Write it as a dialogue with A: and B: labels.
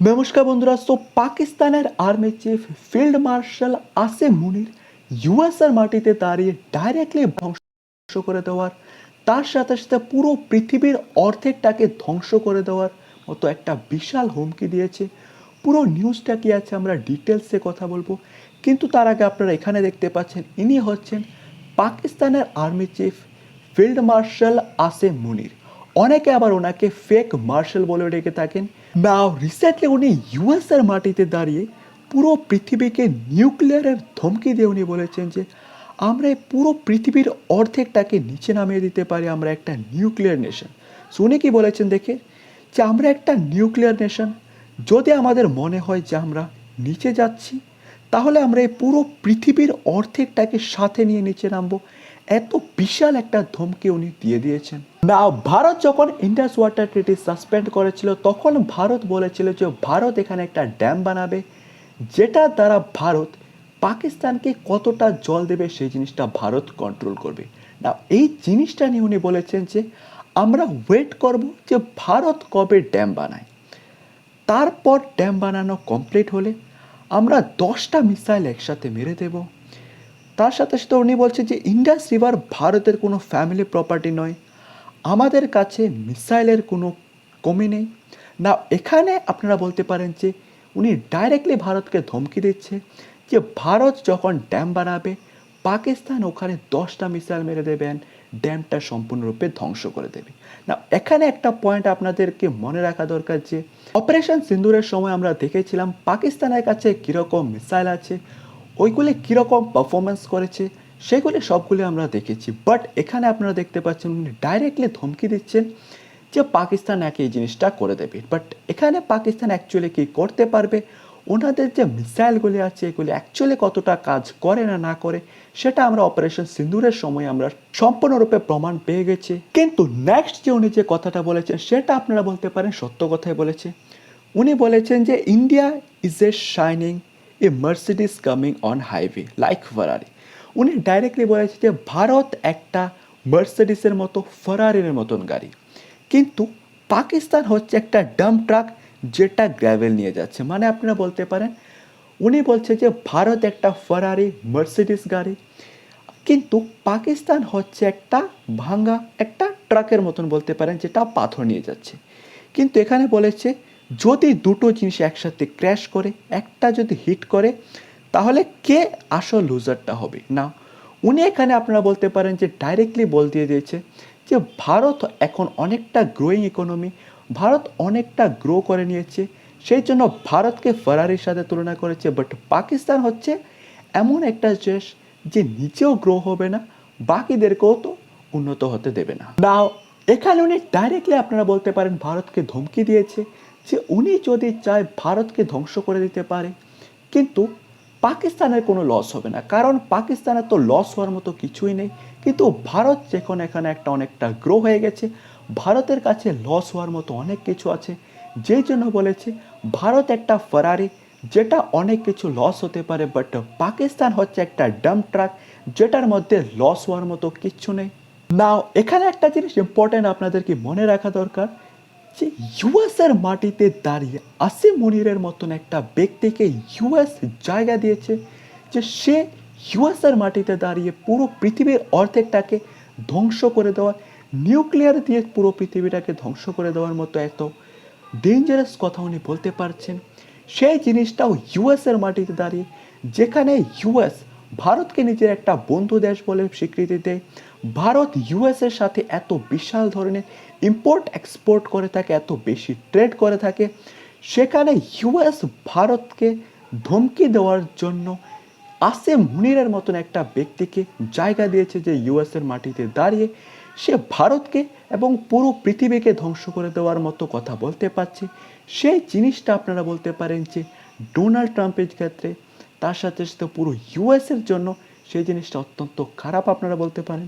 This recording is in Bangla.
A: নমস্কার বন্ধুরা। পাকিস্তানের army chief field marshal Asim Munir ইউএসের মাটিতে দাঁড়িয়ে ডাইরেক্টলি ধ্বংস করে দেওয়ার, তার সাথে সাথে পুরো পৃথিবীর অর্ধেকটাকে ধ্বংস করে দেওয়ার মতো একটা বিশাল হুমকি দিয়েছে। পুরো নিউজটা কি আছে আমরা ডিটেলসে কথা বলবো, কিন্তু তার আগে আপনারা এখানে দেখতে পাচ্ছেন ইনি হচ্ছেন পাকিস্তানের army chief field marshal Asim Munir. অনেকে আবার ওনাকে ফেক মার্শাল বলে ডেকে থাকেন। নাও রিসেন্টলি উনি ইউএসের মাটিতে দাঁড়িয়ে পুরো পৃথিবীকে নিউক্লিয়ারের ধমকি দিয়ে উনি বলেছেন যে আমরা এই পুরো পৃথিবীর অর্ধেকটাকে নিচে নামিয়ে দিতে পারি, আমরা একটা নিউক্লিয়ার নেশন। সো উনি কি বলেছেন দেখে, যে আমরা একটা নিউক্লিয়ার নেশন, যদি আমাদের মনে হয় যে আমরা নিচে যাচ্ছি, তাহলে আমরা এই পুরো পৃথিবীর অর্ধেকটাকে সাথে নিয়ে নিচে নামবো। এত বিশাল একটা ধমকি উনি দিয়ে দিয়েছেন। না, ভারত যখন ইন্ডাস ওয়াটার ট্রিটি সাসপেন্ড করেছিল, তখন ভারত বলেছিল যে ভারত এখানে একটা ড্যাম বানাবে, যেটার দ্বারা ভারত পাকিস্তানকে কতটা জল দেবে সেই জিনিসটা ভারত কন্ট্রোল করবে। না, এই জিনিসটা নিয়ে উনি বলেছেন যে আমরা ওয়েট করব যে ভারত কবে ড্যাম বানায়, তারপর ড্যাম বানানো কমপ্লিট হলে আমরা 10টা মিসাইল একসাথে মেরে দেব। তার সাথে সাথে উনি বলছে যে ইন্ডাস রিভার ভারতের কোনো ফ্যামিলি প্রপার্টি নয়, আমাদের কাছে মিসাইলের কোনো কমি নেই। না, এখানে আপনারা বলতে পারেন যে উনি ডাইরেক্টলি ভারতকে ধমকি দিচ্ছে যে ভারত যখন ড্যাম বানাবে, পাকিস্তান ওখানে 10টা মিসাইল মেরে দেবেন, ড্যামটা সম্পূর্ণরূপে ধ্বংস করে দেবে। না, এখানে একটা পয়েন্ট আপনাদেরকে মনে রাখা দরকার যে অপারেশন সিন্দুরের সময় আমরা দেখেছিলাম পাকিস্তানের কাছে কীরকম মিসাইল আছে, ওইগুলি কীরকম পারফরমেন্স করেছে, সেগুলি সবগুলি আমরা দেখেছি। বাট এখানে আপনারা দেখতে পাচ্ছেন উনি ডাইরেক্টলি ধমকি দিচ্ছেন যে পাকিস্তান নাকি এই জিনিসটা করে দেবে। বাট এখানে পাকিস্তান অ্যাকচুয়ালি কী করতে পারবে, ওনাদের যে মিসাইলগুলি আছে এগুলি অ্যাকচুয়ালি কতটা কাজ করে না না করে, সেটা আমরা অপারেশন সিন্দুরের সময় আমরা সম্পূর্ণরূপে প্রমাণ পেয়ে গেছি। কিন্তু নেক্সট যে উনি যে কথাটা বলেছেন সেটা আপনারা বলতে পারেন সত্য কথাই বলেছে। উনি বলেছেন যে India is a shining a Mercedes coming on highway like Ferrari. উনি ডাইরেক্টলি বলেছে যে ভারত একটা মার্সিডিসের মতো, ফারারির মতন গাড়ি, কিন্তু পাকিস্তান হচ্ছে একটা ডাম্প ট্রাক যেটা গ্র্যাভেল নিয়ে যাচ্ছে। মানে আপনারা বলতে পারেন উনি বলছে যে ভারত একটা ফারারি মার্সিডিস গাড়ি, কিন্তু পাকিস্তান হচ্ছে একটা ভাঙ্গা একটা ট্রাকের মতন বলতে পারেন, যেটা পাথর নিয়ে যাচ্ছে। কিন্তু এখানে বলেছে যদি দুটো জিনিস একসাথে ক্র্যাশ করে, একটা যদি হিট করে, তাহলে কে আসল লুজারটা হবে। না, উনি এখানে আপনারা বলতে পারেন যে ডাইরেক্টলি বল দিয়ে দিয়েছে যে ভারত এখন অনেকটা গ্রোয়িং ইকোনমি, ভারত অনেকটা গ্রো করে নিয়েছে, সেই জন্য ভারতকে ফারারির সাথে তুলনা করেছে। বাট পাকিস্তান হচ্ছে এমন একটা দেশ যে নিজেও গ্রো হবে না, বাকিদেরকেও তো উন্নত হতে দেবে না। নাও এখানে উনি ডাইরেক্টলি আপনারা বলতে পারেন ভারতকে ধমকি দিয়েছে যে উনি যদি চায় ভারতকে ধ্বংস করে দিতে পারে, কিন্তু পাকিস্তানের কোনো লস হবে না, কারণ পাকিস্তানের তো লস হওয়ার মতো কিছুই নেই। কিন্তু ভারত যখন এখানে একটা অনেকটা গ্রো হয়ে গেছে, ভারতের কাছে লস হওয়ার মতো অনেক কিছু আছে, যেই জন্য বলেছে ভারত একটা ফারারি যেটা অনেক কিছু লস হতে পারে, বাট পাকিস্তান হচ্ছে একটা ডাম্প ট্রাক যেটার মধ্যে লস হওয়ার মতো কিচ্ছু নেই। নাও এখানে একটা জিনিস ইম্পর্টেন্ট আপনাদেরকে মনে রাখা দরকার যে ইউএসের মাটিতে দাঁড়িয়ে আসিম মুনিরের মতন একটা ব্যক্তিকে ইউএস জায়গা দিয়েছে যে সে ইউএসের মাটিতে দাঁড়িয়ে পুরো পৃথিবীর অর্ধেকটাকে ধ্বংস করে দেওয়া, নিউক্লিয়ার দিয়ে পুরো পৃথিবীটাকে ধ্বংস করে দেওয়ার মতো এত ডেঞ্জারাস কথা উনি বলতে পারছেন। সেই জিনিসটাও ইউএসের মাটিতে দাঁড়িয়ে, যেখানে ইউএস ভারতকে নিজের একটা বন্ধু দেশ বলে স্বীকৃতি দেয়, ভারত ইউএসের সাথে এত বিশাল ধরনের ইম্পোর্ট এক্সপোর্ট করে থাকে, এত বেশি ট্রেড করে থাকে, সেখানে ইউএস ভারতকে ধমকি দেওয়ার জন্য আসিম মুনিরের মতন একটা ব্যক্তিকে জায়গা দিয়েছে যে ইউএসের মাটিতে দাঁড়িয়ে সে ভারতকে এবং পুরো পৃথিবীকে ধ্বংস করে দেওয়ার মতো কথা বলতে পারছে। সেই জিনিসটা আপনারা বলতে পারেন যে ডোনাল্ড ট্রাম্পের ক্ষেত্রে, তার সাথে সাথে পুরো ইউএসের জন্য সেই জিনিসটা অত্যন্ত খারাপ আপনারা বলতে পারেন।